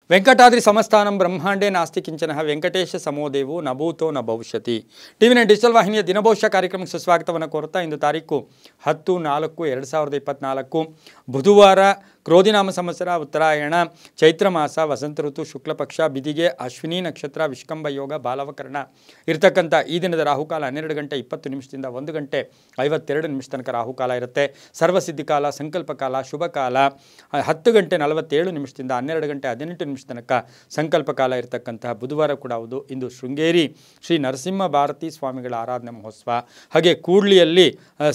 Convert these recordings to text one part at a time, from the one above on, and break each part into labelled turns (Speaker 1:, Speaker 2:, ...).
Speaker 1: ವೆಂಕಟಾದ್ರಿ ಸಮಸ್ಥಾನಂ ಬ್ರಹ್ಮಾಂಡೇ ನಾಸ್ತಿ ಕಿಂಚನಃ ವೆಂಕಟೇಶ ಸಮೋದೇವು ನ ಭೂತೋ ನ ಭವಿಷ್ಯತಿ. ಟಿವಿನ ಡಿಜಿಟಲ್ ವಾಹಿನಿಯ ದಿನಭವಿಷ್ಯ ಕಾರ್ಯಕ್ರಮಕ್ಕೆ ಸುಸ್ವಾಗತವನ್ನು ಕೋರುತ್ತಾ ಇಂದು ತಾರೀಕು 10-4-2024 ಬುಧವಾರ ಕ್ರೋಧಿನಾಮ ಸಂವತ್ಸರ ಉತ್ತರಾಯಣ ಚೈತ್ರ ಮಾಸ ವಸಂತ ಋತು ಶುಕ್ಲ ಪಕ್ಷ ಬಿದಿಗೆ ಅಶ್ವಿನಿ ನಕ್ಷತ್ರ ವಿಷ್ಕಂಭ ಯೋಗ ಬಾಲವಕರಣ ಇರತಕ್ಕಂಥ ಈ ದಿನದ ರಾಹುಕಾಲ 12 ಗಂಟೆ 20 ನಿಮಿಷದಿಂದ 1 ಗಂಟೆ 52 ನಿಮಿಷ ತನಕ ರಾಹುಕಾಲ ಇರುತ್ತೆ. ಸರ್ವಸಿದ್ಧಿ ಕಾಲ, ಸಂಕಲ್ಪ ಕಾಲ, ಶುಭ ಕಾಲ 10 ಗಂಟೆ 47 ನಿಮಿಷದಿಂದ 12 ಗಂಟೆ 18 ನಿಮಿಷ ತನಕ ಸಂಕಲ್ಪ ಕಾಲ ಇರತಕ್ಕಂತಹ ಬುಧವಾರ ಕೂಡ ಹೌದು. ಇಂದು ಶೃಂಗೇರಿ ಶ್ರೀ ನರಸಿಂಹ ಭಾರತಿ ಸ್ವಾಮಿಗಳ ಆರಾಧನೆ ಮಹೋತ್ಸವ, ಹಾಗೆ ಕೂಡ್ಲಿಯಲ್ಲಿ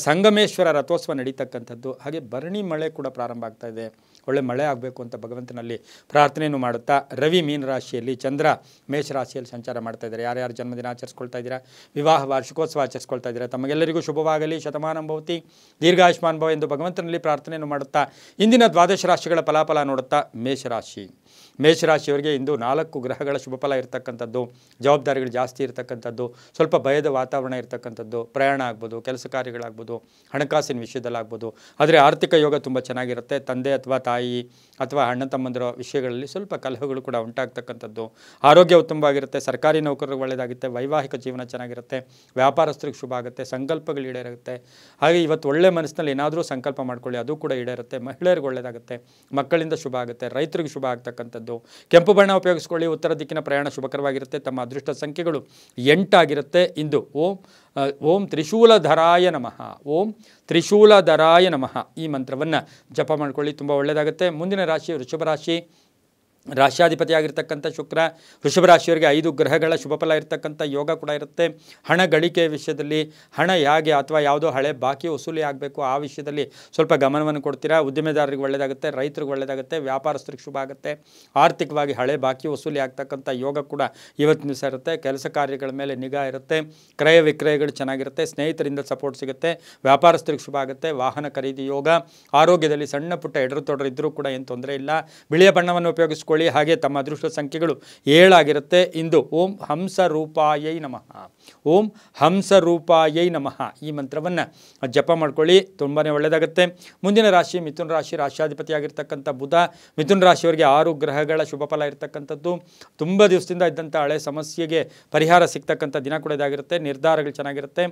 Speaker 1: ಸಂಗಮೇಶ್ವರ ರಥೋತ್ಸವ ನಡೀತಕ್ಕಂಥದ್ದು, ಹಾಗೆ ಭರಣಿ ಮಳೆ ಕೂಡ ಪ್ರಾರಂಭ ಆಗ್ತಾ ಇದೆ. ಒಳ್ಳೆ ಮಳೆ ಆಗಬೇಕು ಅಂತ ಭಗವಂತನಲ್ಲಿ ಪ್ರಾರ್ಥನೆಯನ್ನು ಮಾಡುತ್ತಾ ರವಿ ಮೀನ ರಾಶಿಯಲ್ಲಿ, ಚಂದ್ರ ಮೇಷರಾಶಿಯಲ್ಲಿ ಸಂಚಾರ ಮಾಡ್ತಾ ಇದ್ದಾರೆ. ಯಾರ್ಯಾರು ಜನ್ಮದಿನ ಆಚರಿಸ್ಕೊಳ್ತಾ ಇದ್ದೀರಾ, ವಿವಾಹ ವಾರ್ಷಿಕೋತ್ಸವ ಆಚರಿಸ್ಕೊಳ್ತಾ ಇದ್ದೀರಾ, ತಮಗೆಲ್ಲರಿಗೂ ಶುಭವಾಗಲಿ, ಶತಮಾನಂ ಭವತಿ, ದೀರ್ಘಾಯುಷ್ಮಾನ್ ಭವ ಎಂದು ಭಗವಂತನಲ್ಲಿ ಪ್ರಾರ್ಥನೆಯನ್ನು ಮಾಡುತ್ತಾ ಇಂದಿನ ದ್ವಾದಶ ರಾಶಿಗಳ ಫಲಾಫಲ ನೋಡುತ್ತಾ ಮೇಷರಾಶಿಯವರಿಗೆ ಇಂದು 4 ಗ್ರಹಗಳ ಶುಭಫಲ ಇರತಕ್ಕಂಥದ್ದು, ಜವಾಬ್ದಾರಿಗಳು ಜಾಸ್ತಿ ಇರತಕ್ಕಂಥದ್ದು, ಸ್ವಲ್ಪ ಭಯದ ವಾತಾವರಣ ಇರತಕ್ಕಂಥದ್ದು, ಪ್ರಯಾಣ ಆಗ್ಬೋದು, ಕೆಲಸ ಕಾರ್ಯಗಳಾಗ್ಬೋದು, ಹಣಕಾಸಿನ ವಿಷಯದಲ್ಲಾಗ್ಬೋದು. ಆದರೆ ಆರ್ಥಿಕ ಯೋಗ ತುಂಬ ಚೆನ್ನಾಗಿರುತ್ತೆ. ತಂದೆ ಅಥವಾ ತಾಯಿ ಅಥವಾ ಅಣ್ಣ ತಮ್ಮಂದಿರ ವಿಷಯಗಳಲ್ಲಿ ಸ್ವಲ್ಪ ಕಲಹಗಳು ಕೂಡ ಉಂಟಾಗ್ತಕ್ಕಂಥದ್ದು. ಆರೋಗ್ಯ ಉತ್ತಮವಾಗಿರುತ್ತೆ. ಸರ್ಕಾರಿ ನೌಕರರಿಗೆ ಒಳ್ಳೆಯದಾಗುತ್ತೆ. ವೈವಾಹಿಕ ಜೀವನ ಚೆನ್ನಾಗಿರುತ್ತೆ. ವ್ಯಾಪಾರಸ್ಥರಿಗೆ ಶುಭ ಆಗುತ್ತೆ. ಸಂಕಲ್ಪಗಳು ಈಡೇರುತ್ತೆ. ಹಾಗೆ ಇವತ್ತು ಒಳ್ಳೆ ಮನಸ್ಸಿನಲ್ಲಿ ಏನಾದರೂ ಸಂಕಲ್ಪ ಮಾಡ್ಕೊಳ್ಳಿ, ಅದು ಕೂಡ ಈಡೇರುತ್ತೆ. ಮಹಿಳೆಯರಿಗೆ ಒಳ್ಳೆಯದಾಗುತ್ತೆ. ಮಕ್ಕಳಿಂದ ಶುಭ ಆಗುತ್ತೆ. ರೈತರಿಗೆ ಶುಭ ಆಗ್ತಕ್ಕಂಥದ್ದು. ಕೆಂಪು ಬಣ್ಣ ಉಪಯೋಗಿಸ್ಕೊಳ್ಳಿ. ಉತ್ತರ ದಿಕ್ಕಿನ ಪ್ರಯಾಣ ಶುಭಕರವಾಗಿರುತ್ತೆ. ತಮ್ಮ ಅದೃಷ್ಟ ಸಂಖ್ಯೆಗಳು 8 ಆಗಿರುತ್ತೆ. ಇಂದು ಓಂ ತ್ರಿಶೂಲಧರಾಯ ನಮಃ, ಓಂ ತ್ರಿಶೂಲಧರಾಯ ನಮಃ ಈ ಮಂತ್ರವನ್ನು ಜಪ ಮಾಡ್ಕೊಳ್ಳಿ, ತುಂಬ ಒಳ್ಳೆಯದಾಗುತ್ತೆ. ಮುಂದಿನ ರಾಶಿ ವೃಷಭ ರಾಶಿ. ರಾಶ್ಯಾಧಿಪತಿಯಾಗಿರ್ತಕ್ಕಂಥ ಶುಕ್ರ ವೃಷಭ ರಾಶಿಯವರಿಗೆ 5 ಗ್ರಹಗಳ ಶುಭಫಲ ಇರತಕ್ಕಂಥ ಯೋಗ ಕೂಡ ಇರುತ್ತೆ. ಹಣ ಗಳಿಕೆ ವಿಷಯದಲ್ಲಿ, ಹಣ ಹೇಗೆ ಅಥವಾ ಯಾವುದೋ ಹಳೆ ಬಾಕಿ ವಸೂಲಿ ಆಗಬೇಕು ಆ ವಿಷಯದಲ್ಲಿ ಸ್ವಲ್ಪ ಗಮನವನ್ನು ಕೊಡ್ತೀರಾ. ಉದ್ಯಮೆದಾರರಿಗೆ ಒಳ್ಳೆಯದಾಗುತ್ತೆ. ರೈತರಿಗೆ ಒಳ್ಳೆಯದಾಗುತ್ತೆ. ವ್ಯಾಪಾರಸ್ಥರಿಗೆ ಶುಭ ಆಗುತ್ತೆ. ಆರ್ಥಿಕವಾಗಿ ಹಳೆ ಬಾಕಿ ವಸೂಲಿ ಆಗ್ತಕ್ಕಂಥ ಯೋಗ ಕೂಡ ಇವತ್ತು ದಿವಸ ಇರುತ್ತೆ. ಕೆಲಸ ಕಾರ್ಯಗಳ ಮೇಲೆ ನಿಗಾ ಇರುತ್ತೆ. ಕ್ರಯ ವಿಕ್ರಯಗಳು ಚೆನ್ನಾಗಿರುತ್ತೆ. ಸ್ನೇಹಿತರಿಂದ ಸಪೋರ್ಟ್ ಸಿಗುತ್ತೆ. ವ್ಯಾಪಾರಸ್ಥರಿಗೆ ಶುಭ ಆಗುತ್ತೆ. ವಾಹನ ಖರೀದಿ ಯೋಗ. ಆರೋಗ್ಯದಲ್ಲಿ ಸಣ್ಣ ಪುಟ್ಟ ಎಡರು ತೊಡರು ಇದ್ದರೂ ಕೂಡ ಏನು ತೊಂದರೆ ಇಲ್ಲ. ಬಿಳಿಯ ಬಣ್ಣವನ್ನು ಉಪಯೋಗಿಸ್ಕೊಳ್ಳಿ. ಹಾಗೆ ತಮ್ಮ ಅದೃಷ್ಟ ಸಂಖ್ಯೆಗಳು 7 ಆಗಿರುತ್ತೆ. ಇಂದು ಓಂ ಹಂಸ ರೂಪಾಯೈ ನಮಃ, ಓಂ ಹಂಸ ರೂಪಾಯೈ ನಮಃ ಈ ಮಂತ್ರವನ್ನು ಜಪ ಮಾಡ್ಕೊಳ್ಳಿ, ತುಂಬಾ ಒಳ್ಳೆಯದಾಗುತ್ತೆ. ಮುಂದಿನ ರಾಶಿ ಮಿಥುನ ರಾಶಿ. ರಾಶ್ಯಾಧಿಪತಿಯಾಗಿರ್ತಕ್ಕಂಥ ಬುಧ ಮಿಥುನ ರಾಶಿಯವರಿಗೆ 6 ಗ್ರಹಗಳ ಶುಭಫಲ ಇರತಕ್ಕಂಥದ್ದು. ತುಂಬ ದಿವಸದಿಂದ ಇದ್ದಂಥ ಹಳೆ ಸಮಸ್ಯೆಗೆ ಪರಿಹಾರ ಸಿಗ್ತಕ್ಕಂಥ ದಿನ ಕೂಡ ಇದಾಗಿರುತ್ತೆ. ನಿರ್ಧಾರಗಳು ಚೆನ್ನಾಗಿರುತ್ತೆ.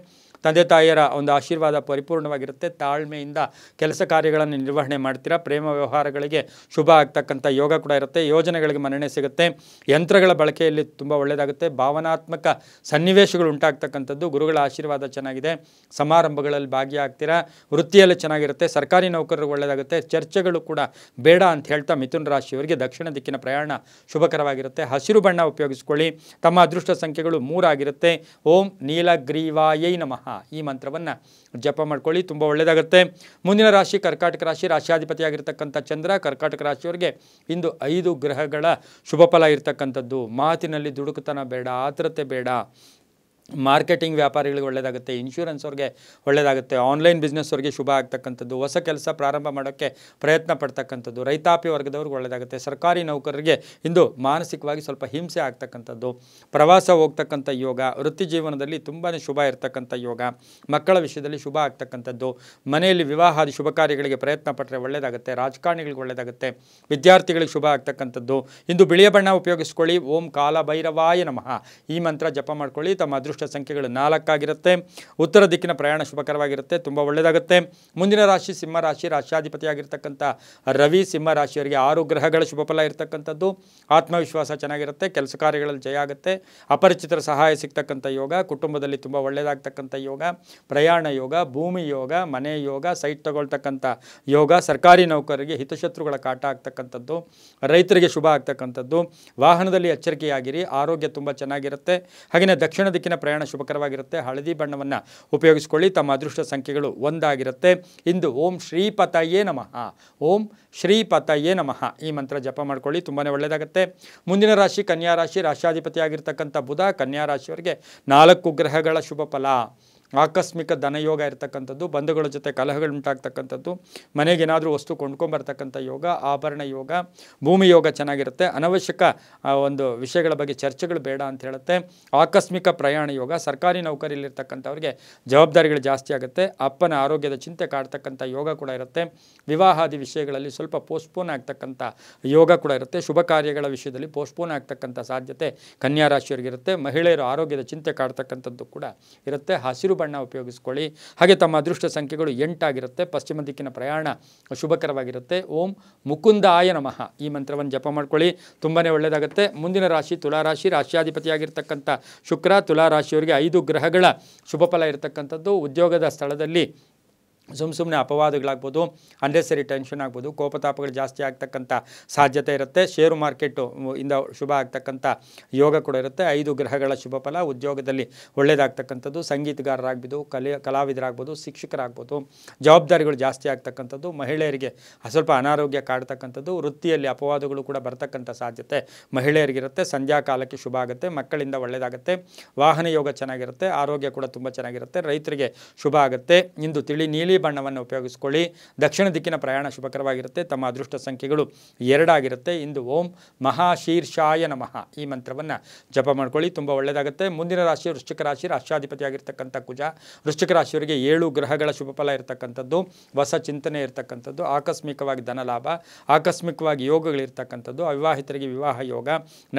Speaker 1: ತಂದೆ ತಾಯಿಯರ ಒಂದು ಆಶೀರ್ವಾದ ಪರಿಪೂರ್ಣವಾಗಿರುತ್ತೆ. ತಾಳ್ಮೆಯಿಂದ ಕೆಲಸ ಕಾರ್ಯಗಳನ್ನು ನಿರ್ವಹಣೆ ಮಾಡ್ತೀರಾ. ಪ್ರೇಮ ವ್ಯವಹಾರಗಳಿಗೆ ಶುಭ ಆಗ್ತಕ್ಕಂಥ ಯೋಗ ಕೂಡ ಇರುತ್ತೆ. ಯೋಜನೆಗಳಿಗೆ ಮನ್ನಣೆ ಸಿಗುತ್ತೆ. ಯಂತ್ರಗಳ ಬಳಕೆಯಲ್ಲಿ ತುಂಬ ಒಳ್ಳೆಯದಾಗುತ್ತೆ. ಭಾವನಾತ್ಮಕ ಸನ್ನಿವೇಶಗಳು ಉಂಟಾಗ್ತಕ್ಕಂಥದ್ದು. ಗುರುಗಳ ಆಶೀರ್ವಾದ ಚೆನ್ನಾಗಿದೆ. ಸಮಾರಂಭಗಳಲ್ಲಿ ಭಾಗಿಯಾಗ್ತೀರಾ. ವೃತ್ತಿಯಲ್ಲಿ ಚೆನ್ನಾಗಿರುತ್ತೆ. ಸರ್ಕಾರಿ ನೌಕರರಿಗೆ ಒಳ್ಳೆಯದಾಗುತ್ತೆ. ಚರ್ಚೆಗಳು ಕೂಡ ಬೇಡ ಅಂತ ಹೇಳ್ತಾ ಮಿಥುನ ರಾಶಿಯವರಿಗೆ ದಕ್ಷಿಣ ದಿಕ್ಕಿನ ಪ್ರಯಾಣ ಶುಭಕರವಾಗಿರುತ್ತೆ. ಹಸಿರು ಬಣ್ಣ ಉಪಯೋಗಿಸ್ಕೊಳ್ಳಿ. ತಮ್ಮ ಅದೃಷ್ಟ ಸಂಖ್ಯೆಗಳು 3 ಆಗಿರುತ್ತೆ. ಓಂ ನೀಲಗ್ರೀವಾಯೈ ನಮಃ ಈ ಮಂತ್ರವನ್ನು ಜಪ ಮಾಡ್ಕೊಳ್ಳಿ, ತುಂಬ ಒಳ್ಳೆಯದಾಗುತ್ತೆ. ಮುಂದಿನ ರಾಶಿ ಕರ್ಕಾಟಕ ರಾಶಿ. ರಾಶ್ಯಾಧಿಪತಿಯಾಗಿರ್ತಕ್ಕಂಥ ಚಂದ್ರ ಕರ್ಕಾಟಕ ರಾಶಿಯವರಿಗೆ ಇಂದು 5 ಗ್ರಹಗಳ ಶುಭಫಲ ಇರತಕ್ಕಂಥದ್ದು. ಮಾತಿನಲ್ಲಿ ದುಡುಕುತನ ಬೇಡ, ಆತುರತೆ ಬೇಡ. ಮಾರ್ಕೆಟಿಂಗ್ ವ್ಯಾಪಾರಿಗಳಿಗೆ ಒಳ್ಳೆಯದಾಗುತ್ತೆ. ಇನ್ಶೂರೆನ್ಸ್ ಅವ್ರಿಗೆ ಒಳ್ಳೆಯದಾಗುತ್ತೆ. ಆನ್ಲೈನ್ ಬಿಸ್ನೆಸ್ವರಿಗೆ ಶುಭ ಆಗ್ತಕ್ಕಂಥದ್ದು. ಹೊಸ ಕೆಲಸ ಪ್ರಾರಂಭ ಮಾಡೋಕ್ಕೆ ಪ್ರಯತ್ನ ಪಡ್ತಕ್ಕಂಥದ್ದು. ರೈತಾಪಿ ವರ್ಗದವ್ರಿಗೆ ಒಳ್ಳೆಯದಾಗುತ್ತೆ. ಸರ್ಕಾರಿ ನೌಕರರಿಗೆ ಇಂದು ಮಾನಸಿಕವಾಗಿ ಸ್ವಲ್ಪ ಹಿಂಸೆ ಆಗ್ತಕ್ಕಂಥದ್ದು. ಪ್ರವಾಸ ಹೋಗ್ತಕ್ಕಂಥ ಯೋಗ. ವೃತ್ತಿ ಜೀವನದಲ್ಲಿ ತುಂಬಾ ಶುಭ ಇರ್ತಕ್ಕಂಥ ಯೋಗ. ಮಕ್ಕಳ ವಿಷಯದಲ್ಲಿ ಶುಭ ಆಗ್ತಕ್ಕಂಥದ್ದು. ಮನೆಯಲ್ಲಿ ವಿವಾಹಾದಿ ಶುಭ ಕಾರ್ಯಗಳಿಗೆ ಪ್ರಯತ್ನ ಪಟ್ಟರೆ ಒಳ್ಳೆಯದಾಗುತ್ತೆ. ರಾಜಕಾರಣಿಗಳಿಗೆ ಒಳ್ಳೆಯದಾಗುತ್ತೆ. ವಿದ್ಯಾರ್ಥಿಗಳಿಗೆ ಶುಭ ಆಗ್ತಕ್ಕಂಥದ್ದು. ಇಂದು ಬಿಳಿಯ ಬಣ್ಣ ಉಪಯೋಗಿಸ್ಕೊಳ್ಳಿ. ಓಂ ಕಾಲಭೈರವಾಯ ನಮಃ ಈ ಮಂತ್ರ ಜಪ ಮಾಡ್ಕೊಳ್ಳಿ. ತಮ್ಮ ಅದೃಷ್ಟ ಸಂಖ್ಯೆಗಳು 4 ಆಗಿರುತ್ತೆ. ಉತ್ತರ ದಿಕ್ಕಿನ ಪ್ರಯಾಣ ಶುಭಕರವಾಗಿರುತ್ತೆ, ತುಂಬ ಒಳ್ಳೆಯದಾಗುತ್ತೆ. ಮುಂದಿನ ರಾಶಿ ಸಿಂಹ ರಾಶಿ. ರಾಶ್ಯಾಧಿಪತಿಯಾಗಿರ್ತಕ್ಕಂಥ ರವಿ ಸಿಂಹ ರಾಶಿಯವರಿಗೆ 6 ಗ್ರಹಗಳ ಶುಭಫಲ ಇರತಕ್ಕಂಥದ್ದು. ಆತ್ಮವಿಶ್ವಾಸ ಚೆನ್ನಾಗಿರುತ್ತೆ. ಕೆಲಸ ಕಾರ್ಯಗಳಲ್ಲಿ ಜಯ ಆಗುತ್ತೆ. ಅಪರಿಚಿತರ ಸಹಾಯ ಸಿಗ್ತಕ್ಕಂಥ ಯೋಗ. ಕುಟುಂಬದಲ್ಲಿ ತುಂಬ ಒಳ್ಳೆಯದಾಗ್ತಕ್ಕಂಥ ಯೋಗ. ಪ್ರಯಾಣ ಯೋಗ, ಭೂಮಿ ಯೋಗ, ಮನೆ ಯೋಗ, ಸೈಟ್ ತಗೊಳ್ತಕ್ಕಂಥ ಯೋಗ. ಸರ್ಕಾರಿ ನೌಕರರಿಗೆ ಹಿತಶತ್ರುಗಳ ಕಾಟ ಆಗ್ತಕ್ಕಂಥದ್ದು. ರೈತರಿಗೆ ಶುಭ ಆಗ್ತಕ್ಕಂಥದ್ದು. ವಾಹನದಲ್ಲಿ ಎಚ್ಚರಿಕೆಯಾಗಿರಿ. ಆರೋಗ್ಯ ತುಂಬ ಚೆನ್ನಾಗಿರುತ್ತೆ. ಹಾಗೆಯೇ ದಕ್ಷಿಣ ದಿಕ್ಕಿನ ಪ್ರಯಾಣ ಶುಭಕರವಾಗಿರುತ್ತೆ. ಹಳದಿ ಬಣ್ಣವನ್ನು ಉಪಯೋಗಿಸ್ಕೊಳ್ಳಿ. ತಮ್ಮ ಅದೃಷ್ಟ ಸಂಖ್ಯೆಗಳು 1 ಆಗಿರುತ್ತೆ. ಇಂದು ಓಂ ಶ್ರೀಪತಯೇ ನಮಃ, ಓಂ ಶ್ರೀಪತಯೇ ನಮಃ ಈ ಮಂತ್ರ ಜಪ ಮಾಡ್ಕೊಳ್ಳಿ, ತುಂಬಾ ಒಳ್ಳೆಯದಾಗುತ್ತೆ. ಮುಂದಿನ ರಾಶಿ ಕನ್ಯಾ ರಾಶಿ. ರಾಶ್ಯಾಧಿಪತಿಯಾಗಿರ್ತಕ್ಕಂಥ ಬುಧ ಕನ್ಯಾ ರಾಶಿಯವರಿಗೆ 4 ಗ್ರಹಗಳ ಶುಭ ಫಲ. ಆಕಸ್ಮಿಕ ಧನಯೋಗ ಇರತಕ್ಕಂಥದ್ದು, ಬಂಧುಗಳ ಜೊತೆ ಕಲಹಗಳು ಉಂಟಾಗ್ತಕ್ಕಂಥದ್ದು, ಮನೆಗೇನಾದರೂ ವಸ್ತು ಕೊಂಡ್ಕೊಂಬರ್ತಕ್ಕಂಥ ಯೋಗ, ಆಭರಣ ಯೋಗ, ಭೂಮಿ ಯೋಗ ಚೆನ್ನಾಗಿರುತ್ತೆ. ಅನವಶ್ಯಕ ಒಂದು ವಿಷಯಗಳ ಬಗ್ಗೆ ಚರ್ಚೆಗಳು ಬೇಡ ಅಂತ ಹೇಳುತ್ತೆ. ಆಕಸ್ಮಿಕ ಪ್ರಯಾಣ ಯೋಗ, ಸರ್ಕಾರಿ ನೌಕರಿಯಲ್ಲಿರ್ತಕ್ಕಂಥವ್ರಿಗೆ ಜವಾಬ್ದಾರಿಗಳು ಜಾಸ್ತಿ ಆಗುತ್ತೆ. ಅಪ್ಪನ ಆರೋಗ್ಯದ ಚಿಂತೆ ಕಾಡ್ತಕ್ಕಂಥ ಯೋಗ ಕೂಡ ಇರುತ್ತೆ. ವಿವಾಹಾದಿ ವಿಷಯಗಳಲ್ಲಿ ಸ್ವಲ್ಪ ಪೋಸ್ಟ್ಪೋನ್ ಆಗ್ತಕ್ಕಂಥ ಯೋಗ ಕೂಡ ಇರುತ್ತೆ. ಶುಭ ಕಾರ್ಯಗಳ ವಿಷಯದಲ್ಲಿ ಪೋಸ್ಟ್ಪೋನ್ ಆಗ್ತಕ್ಕಂಥ ಸಾಧ್ಯತೆ ಕನ್ಯಾ ರಾಶಿಯವರಿಗಿರುತ್ತೆ. ಮಹಿಳೆಯರು ಆರೋಗ್ಯದ ಚಿಂತೆ ಕಾಡ್ತಕ್ಕಂಥದ್ದು ಕೂಡ ಇರುತ್ತೆ. ಹಸಿರು ಬಣ್ಣ ಉಪಯೋಗಿಸ್ಕೊಳ್ಳಿ. ಹಾಗೆ ತಮ್ಮ ಅದೃಷ್ಟ ಸಂಖ್ಯೆಗಳು 8 ಆಗಿರುತ್ತೆ. ಪಶ್ಚಿಮ ದಿಕ್ಕಿನ ಪ್ರಯಾಣ ಶುಭಕರವಾಗಿರುತ್ತೆ. ಓಂ ಮುಕುಂದಾಯ ನಮಃ ಈ ಮಂತ್ರವನ್ನು ಜಪ ಮಾಡ್ಕೊಳ್ಳಿ, ತುಂಬಾ ಒಳ್ಳೆಯದಾಗುತ್ತೆ. ಮುಂದಿನ ರಾಶಿ ತುಲಾರಾಶಿ. ರಾಶಿಯಾಧಿಪತಿಯಾಗಿರ್ತಕ್ಕಂಥ ಶುಕ್ರ ತುಲಾರಾಶಿಯವರಿಗೆ 5 ಗ್ರಹಗಳ ಶುಭ ಫಲ ಇರತಕ್ಕಂಥದ್ದು. ಉದ್ಯೋಗದ ಸ್ಥಳದಲ್ಲಿ ಸುಮ್ಮನೆ ಅಪವಾದಗಳಾಗ್ಬೋದು, ಅನ್ನೆಸರಿ ಟೆನ್ಷನ್ ಆಗ್ಬೋದು, ಕೋಪತಾಪಗಳು ಜಾಸ್ತಿ ಆಗ್ತಕ್ಕಂಥ ಸಾಧ್ಯತೆ ಇರುತ್ತೆ. ಷೇರು ಮಾರ್ಕೆಟು ಇಂದ ಶುಭ ಆಗ್ತಕ್ಕಂಥ ಯೋಗ ಕೂಡ ಇರುತ್ತೆ. 5 ಗ್ರಹಗಳ ಶುಭ ಫಲ. ಉದ್ಯೋಗದಲ್ಲಿ ಒಳ್ಳೆಯದಾಗ್ತಕ್ಕಂಥದ್ದು. ಸಂಗೀತಗಾರರಾಗ್ಬೋದು, ಕಲಾವಿದರಾಗ್ಬೋದು, ಶಿಕ್ಷಕರಾಗ್ಬೋದು. ಜವಾಬ್ದಾರಿಗಳು ಜಾಸ್ತಿ ಆಗ್ತಕ್ಕಂಥದ್ದು. ಮಹಿಳೆಯರಿಗೆ ಸ್ವಲ್ಪ ಅನಾರೋಗ್ಯ ಕಾಡ್ತಕ್ಕಂಥದ್ದು. ವೃತ್ತಿಯಲ್ಲಿ ಅಪವಾದಗಳು ಕೂಡ ಬರ್ತಕ್ಕಂಥ ಸಾಧ್ಯತೆ ಮಹಿಳೆಯರಿಗಿರುತ್ತೆ. ಸಂಧ್ಯಾ ಕಾಲಕ್ಕೆ ಶುಭ ಆಗುತ್ತೆ. ಮಕ್ಕಳಿಂದ ಒಳ್ಳೆಯದಾಗುತ್ತೆ. ವಾಹನ ಯೋಗ ಚೆನ್ನಾಗಿರುತ್ತೆ. ಆರೋಗ್ಯ ಕೂಡ ತುಂಬ ಚೆನ್ನಾಗಿರುತ್ತೆ. ರೈತರಿಗೆ ಶುಭ ಆಗುತ್ತೆ. ಇಂದು ತಿಳಿ ನೀಲಿ ಬಣ್ಣವನ್ನು ಉಪಯೋಗಿಸ್ಕೊಳ್ಳಿ. ದಕ್ಷಿಣ ದಿಕ್ಕಿನ ಪ್ರಯಾಣ ಶುಭಕರವಾಗಿರುತ್ತೆ. ತಮ್ಮ ಅದೃಷ್ಟ ಸಂಖ್ಯೆಗಳು 2 ಆಗಿರುತ್ತೆ. ಇಂದು ಓಂ ಮಹಾಶೀರ್ಷಾಯ ನಮಃ ಈ ಮಂತ್ರವನ್ನು ಜಪ ಮಾಡ್ಕೊಳ್ಳಿ, ತುಂಬ ಒಳ್ಳೆಯದಾಗುತ್ತೆ. ಮುಂದಿನ ರಾಶಿ ವೃಶ್ಚಿಕ ರಾಶಿ. ರಾಶಿಯಾಧಿಪತಿಯಾಗಿರ್ತಕ್ಕಂಥ ಕುಜ. ವೃಶ್ಚಿಕ ರಾಶಿಯವರಿಗೆ 7 ಗ್ರಹಗಳ ಶುಭ ಫಲ ಇರತಕ್ಕಂಥದ್ದು. ಹೊಸ ಚಿಂತನೆ ಇರತಕ್ಕಂಥದ್ದು. ಆಕಸ್ಮಿಕವಾಗಿ ಧನಲಾಭ, ಆಕಸ್ಮಿಕವಾಗಿ ಯೋಗಗಳಿರ್ತಕ್ಕಂಥದ್ದು. ಅವಿವಾಹಿತರಿಗೆ ವಿವಾಹ ಯೋಗ,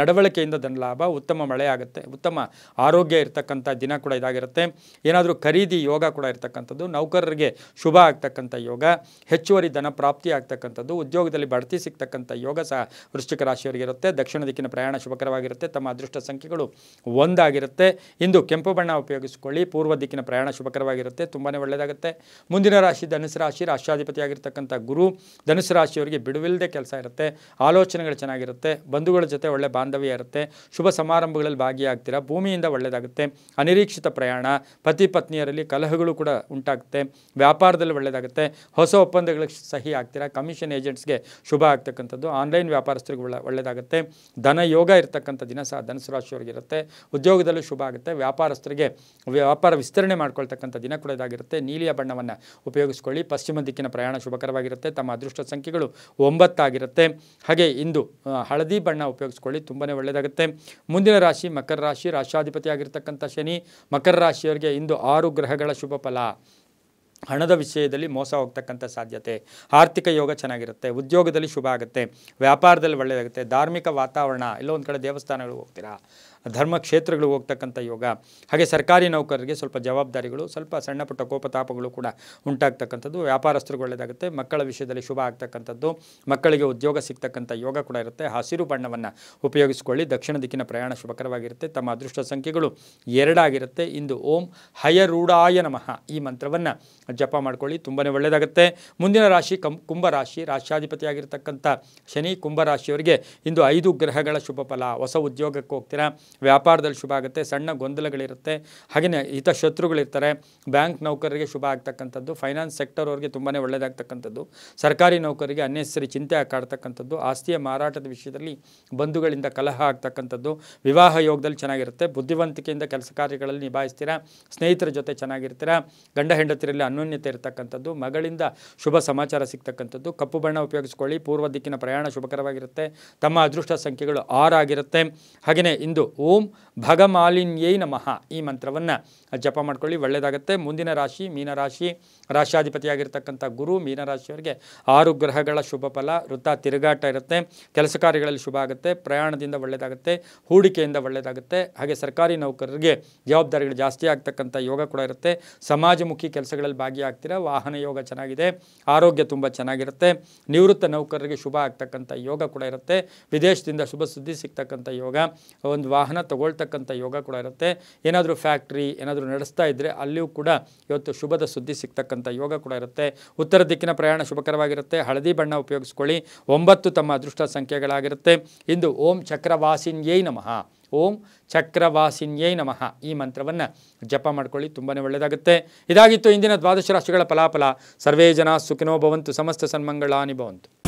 Speaker 1: ನಡವಳಿಕೆಯಿಂದ ಧನಲಾಭ, ಉತ್ತಮ ಮಳೆ ಆಗುತ್ತೆ, ಉತ್ತಮ ಆರೋಗ್ಯ ಇರತಕ್ಕಂಥ ದಿನ ಕೂಡ ಇದಾಗಿರುತ್ತೆ. ಏನಾದರೂ ಖರೀದಿ ಯೋಗ ಕೂಡ ಇರತಕ್ಕಂಥದ್ದು. ನೌಕರರಿಗೆ ಶುಭ ಆಗ್ತಕ್ಕಂಥ ಯೋಗ, ಹೆಚ್ಚುವರಿ ಧನ ಪ್ರಾಪ್ತಿ ಆಗ್ತಕ್ಕಂಥದ್ದು. ಉದ್ಯೋಗದಲ್ಲಿ ಬಡ್ತಿ ಸಿಗ್ತಕ್ಕಂಥ ಯೋಗ ಸಹ ವೃಶ್ಚಿಕ ರಾಶಿಯವರಿಗಿರುತ್ತೆ. ದಕ್ಷಿಣ ದಿಕ್ಕಿನ ಪ್ರಯಾಣ ಶುಭಕರವಾಗಿರುತ್ತೆ. ತಮ್ಮ ಅದೃಷ್ಟ ಸಂಖ್ಯೆಗಳು 1 ಆಗಿರುತ್ತೆ. ಇಂದು ಕೆಂಪು ಬಣ್ಣ ಉಪಯೋಗಿಸಿಕೊಳ್ಳಿ. ಪೂರ್ವ ದಿಕ್ಕಿನ ಪ್ರಯಾಣ ಶುಭಕರವಾಗಿರುತ್ತೆ. ತುಂಬಾ ಒಳ್ಳೆಯದಾಗುತ್ತೆ. ಮುಂದಿನ ರಾಶಿ ಧನುಸು ರಾಶಿ. ರಾಶಿಯಾಧಿಪತಿಯಾಗಿರ್ತಕ್ಕಂಥ ಗುರು. ಧನುಸು ರಾಶಿಯವರಿಗೆ ಬಿಡುವಿಲ್ಲದೆ ಕೆಲಸ ಇರುತ್ತೆ. ಆಲೋಚನೆಗಳು ಚೆನ್ನಾಗಿರುತ್ತೆ. ಬಂಧುಗಳ ಜೊತೆ ಒಳ್ಳೆ ಬಾಂಧವ್ಯ ಇರುತ್ತೆ. ಶುಭ ಸಮಾರಂಭಗಳಲ್ಲಿ ಭಾಗಿಯಾಗ್ತೀರಾ. ಭೂಮಿಯಿಂದ ಒಳ್ಳೆಯದಾಗುತ್ತೆ. ಅನಿರೀಕ್ಷಿತ ಪ್ರಯಾಣ, ಪತಿ ಪತ್ನಿಯರಲ್ಲಿ ಕಲಹಗಳು ಕೂಡ ಉಂಟಾಗುತ್ತೆ. ವ್ಯಾಪಾರದಲ್ಲಿ ಒಳ್ಳೆಯದಾಗುತ್ತೆ. ಹೊಸ ಒಪ್ಪಂದಗಳಿಗೆ ಸಹಿ ಆಗ್ತೀರಾ. ಕಮಿಷನ್ ಏಜೆಂಟ್ಸ್ಗೆ ಶುಭ ಆಗ್ತಕ್ಕಂಥದ್ದು. ಆನ್ಲೈನ್ ವ್ಯಾಪಾರಸ್ಥರಿಗೆ ಒಳ್ಳೆಯದಾಗುತ್ತೆ. ಧನ ಯೋಗ ಇರ್ತಕ್ಕಂಥ ದಿನ ಸಹ ಧನುಸು ರಾಶಿಯವರಿಗಿರುತ್ತೆ. ಉದ್ಯೋಗದಲ್ಲೂ ಶುಭ ಆಗುತ್ತೆ. ವ್ಯಾಪಾರಸ್ಥರಿಗೆ ವ್ಯಾಪಾರ ವಿಸ್ತರಣೆ ಮಾಡ್ಕೊಳ್ತಕ್ಕಂಥ ದಿನ ಕೂಡ ಇದಾಗಿರುತ್ತೆ. ನೀಲಿಯ ಬಣ್ಣವನ್ನು ಉಪಯೋಗಿಸ್ಕೊಳ್ಳಿ. ಪಶ್ಚಿಮ ದಿಕ್ಕಿನ ಪ್ರಯಾಣ ಶುಭಕರವಾಗಿರುತ್ತೆ. ತಮ್ಮ ಅದೃಷ್ಟ ಸಂಖ್ಯೆಗಳು 9 ಆಗಿರುತ್ತೆ. ಹಾಗೆ ಇಂದು ಹಳದಿ ಬಣ್ಣ ಉಪಯೋಗಿಸ್ಕೊಳ್ಳಿ, ತುಂಬಾ ಒಳ್ಳೆಯದಾಗುತ್ತೆ. ಮುಂದಿನ ರಾಶಿ ಮಕರ ರಾಶಿ. ರಾಶಿಯಾಧಿಪತಿಯಾಗಿರ್ತಕ್ಕಂಥ ಶನಿ. ಮಕರ ರಾಶಿಯವರಿಗೆ ಇಂದು 6 ಗ್ರಹಗಳ ಶುಭ ಫಲ. ಹಣದ ವಿಷಯದಲ್ಲಿ ಮೋಸ ಹೋಗ್ತಕ್ಕಂಥ ಸಾಧ್ಯತೆ. ಆರ್ಥಿಕ ಯೋಗ ಚೆನ್ನಾಗಿರುತ್ತೆ. ಉದ್ಯೋಗದಲ್ಲಿ ಶುಭ ಆಗುತ್ತೆ. ವ್ಯಾಪಾರದಲ್ಲಿ ಒಳ್ಳೆಯದಾಗುತ್ತೆ. ಧಾರ್ಮಿಕ ವಾತಾವರಣ, ಎಲ್ಲೋ ಒಂದು ಕಡೆ ದೇವಸ್ಥಾನಗಳು ಹೋಗ್ತೀರಾ, ಧರ್ಮ ಕ್ಷೇತ್ರಗಳು ಹೋಗ್ತಕ್ಕಂಥ ಯೋಗ. ಹಾಗೆ ಸರ್ಕಾರಿ ನೌಕರರಿಗೆ ಸ್ವಲ್ಪ ಜವಾಬ್ದಾರಿಗಳು, ಸ್ವಲ್ಪ ಸಣ್ಣ ಪುಟ್ಟ ಕೋಪತಾಪಗಳು ಕೂಡ ಉಂಟಾಗ್ತಕ್ಕಂಥದ್ದು. ವ್ಯಾಪಾರಸ್ಥರಿಗೆ ಒಳ್ಳೆಯದಾಗುತ್ತೆ. ಮಕ್ಕಳ ವಿಷಯದಲ್ಲಿ ಶುಭ ಆಗ್ತಕ್ಕಂಥದ್ದು. ಮಕ್ಕಳಿಗೆ ಉದ್ಯೋಗ ಸಿಗ್ತಕ್ಕಂಥ ಯೋಗ ಕೂಡ ಇರುತ್ತೆ. ಹಸಿರು ಬಣ್ಣವನ್ನು ಉಪಯೋಗಿಸ್ಕೊಳ್ಳಿ. ದಕ್ಷಿಣ ದಿಕ್ಕಿನ ಪ್ರಯಾಣ ಶುಭಕರವಾಗಿರುತ್ತೆ. ತಮ್ಮ ಅದೃಷ್ಟ ಸಂಖ್ಯೆಗಳು 2 ಆಗಿರುತ್ತೆ. ಇಂದು ಓಂ ಹಯರೂಢಾಯ ನಮಃ ಈ ಮಂತ್ರವನ್ನು ಜಪ ಮಾಡ್ಕೊಳ್ಳಿ, ತುಂಬಾ ಒಳ್ಳೆಯದಾಗುತ್ತೆ. ಮುಂದಿನ ರಾಶಿ ಕುಂಭರಾಶಿ. ರಾಶಿಯಾಧಿಪತಿಯಾಗಿರ್ತಕ್ಕಂಥ ಶನಿ. ಕುಂಭರಾಶಿಯವರಿಗೆ ಇಂದು 5 ಗ್ರಹಗಳ ಶುಭ ಫಲ. ಹೊಸ ಉದ್ಯೋಗಕ್ಕೆ ಹೋಗ್ತೀರಾ. ವ್ಯಾಪಾರದಲ್ಲಿ ಶುಭ ಆಗುತ್ತೆ. ಸಣ್ಣ ಗೊಂದಲಗಳಿರುತ್ತೆ. ಹಾಗೆಯೇ ಹಿತಶತ್ರುಗಳಿರ್ತಾರೆ. ಬ್ಯಾಂಕ್ ನೌಕರರಿಗೆ ಶುಭ ಆಗ್ತಕ್ಕಂಥದ್ದು. ಫೈನಾನ್ಸ್ ಸೆಕ್ಟರ್ ಅವರಿಗೆ ತುಂಬಾ ಒಳ್ಳೆಯದಾಗ್ತಕ್ಕಂಥದ್ದು. ಸರ್ಕಾರಿ ನೌಕರರಿಗೆ ಅನ್ನೆಸರಿ ಚಿಂತೆ ಕಾಡ್ತಕ್ಕಂಥದ್ದು. ಆಸ್ತಿಯ ಮಾರಾಟದ ವಿಷಯದಲ್ಲಿ ಬಂಧುಗಳಿಂದ ಕಲಹ ಆಗ್ತಕ್ಕಂಥದ್ದು. ವಿವಾಹ ಯೋಗದಲ್ಲಿ ಚೆನ್ನಾಗಿರುತ್ತೆ. ಬುದ್ಧಿವಂತಿಕೆಯಿಂದ ಕೆಲಸ ಕಾರ್ಯಗಳಲ್ಲಿ ನಿಭಾಯಿಸ್ತೀರಾ. ಸ್ನೇಹಿತರ ಜೊತೆ ಚೆನ್ನಾಗಿರ್ತೀರಾ. ಗಂಡ ಹೆಂಡತಿರಲ್ಲಿ ಅನ್ಯೋನ್ಯತೆ ಇರತಕ್ಕಂಥದ್ದು. ಮಗಳಿಂದ ಶುಭ ಸಮಾಚಾರ ಸಿಗ್ತಕ್ಕಂಥದ್ದು. ಕಪ್ಪು ಬಣ್ಣ ಉಪಯೋಗಿಸ್ಕೊಳ್ಳಿ. ಪೂರ್ವ ದಿಕ್ಕಿನ ಪ್ರಯಾಣ ಶುಭಕರವಾಗಿರುತ್ತೆ. ತಮ್ಮ ಅದೃಷ್ಟ ಸಂಖ್ಯೆಗಳು 6 ಆಗಿರುತ್ತೆ. ಹಾಗೆಯೇ ಇಂದು ಓಂ ಭಗಮಾಲಿನ್ಯೈ ನಮಃ ಈ ಮಂತ್ರವನ್ನು ಜಪ ಮಾಡ್ಕೊಳ್ಳಿ, ಒಳ್ಳೆಯದಾಗುತ್ತೆ. ಮುಂದಿನ ರಾಶಿ ಮೀನರಾಶಿ. ರಾಶಿಯಾಧಿಪತಿಯಾಗಿರ್ತಕ್ಕಂಥ ಗುರು. ಮೀನರಾಶಿಯವರಿಗೆ 6 ಗ್ರಹಗಳ ಶುಭ ಫಲ. ವೃತ್ತ ತಿರುಗಾಟ ಇರುತ್ತೆ. ಕೆಲಸ ಕಾರ್ಯಗಳಲ್ಲಿ ಶುಭ ಆಗುತ್ತೆ. ಪ್ರಯಾಣದಿಂದ ಒಳ್ಳೆಯದಾಗುತ್ತೆ. ಹೂಡಿಕೆಯಿಂದ ಒಳ್ಳೆಯದಾಗುತ್ತೆ. ಹಾಗೆ ಸರ್ಕಾರಿ ನೌಕರರಿಗೆ ಜವಾಬ್ದಾರಿಗಳು ಜಾಸ್ತಿ ಆಗ್ತಕ್ಕಂಥ ಯೋಗ ಕೂಡ ಇರುತ್ತೆ. ಸಮಾಜಮುಖಿ ಕೆಲಸಗಳಲ್ಲಿ ಭಾಗಿಯಾಗ್ತೀರಾ. ವಾಹನ ಯೋಗ ಚೆನ್ನಾಗಿದೆ. ಆರೋಗ್ಯ ತುಂಬ ಚೆನ್ನಾಗಿರುತ್ತೆ. ನಿವೃತ್ತ ನೌಕರರಿಗೆ ಶುಭ ಆಗ್ತಕ್ಕಂಥ ಯೋಗ ಕೂಡ ಇರುತ್ತೆ. ವಿದೇಶದಿಂದ ಶುಭ ಸುದ್ದಿ ಸಿಗ್ತಕ್ಕಂಥ ಯೋಗ, ಒಂದು ವಾಹನ ತಗೊಳ್ತಕ್ಕಂಥ ಯೋಗ ಕೂಡ ಇರುತ್ತೆ. ಏನಾದರೂ ಫ್ಯಾಕ್ಟ್ರಿ ಏನಾದರೂ ನಡೆಸ್ತಾ ಇದ್ದರೆ ಅಲ್ಲಿಯೂ ಕೂಡ ಇವತ್ತು ಶುಭದ ಸುದ್ದಿ ಸಿಗ್ತಕ್ಕಂಥ ಯೋಗ ಕೂಡ ಇರುತ್ತೆ. ಉತ್ತರ ದಿಕ್ಕಿನ ಪ್ರಯಾಣ ಶುಭಕರವಾಗಿರುತ್ತೆ. ಹಳದಿ ಬಣ್ಣ ಉಪಯೋಗಿಸ್ಕೊಳ್ಳಿ. 9 ತಮ್ಮ ಅದೃಷ್ಟ ಸಂಖ್ಯೆಗಳಾಗಿರುತ್ತೆ. ಇಂದು ಓಂ ಚಕ್ರವಾಸಿನ್ಯೈ ನಮಃ. ಓಂ ಚಕ್ರವಾಸಿನ್ಯೈ ನಮಃ ಈ ಮಂತ್ರವನ್ನು ಜಪ ಮಾಡ್ಕೊಳ್ಳಿ, ತುಂಬಾ ಒಳ್ಳೆಯದಾಗುತ್ತೆ. ಇದಾಗಿತ್ತು ಇಂದಿನ ದ್ವಾದಶ ರಾಶಿಗಳ ಫಲಾಫಲ. ಸರ್ವೇ ಜನ ಸುಖಿನೋ ಭವಂತು. ಸಮಸ್ತ ಸನ್ಮಂಗಳಾನಿ ಭವಂತು.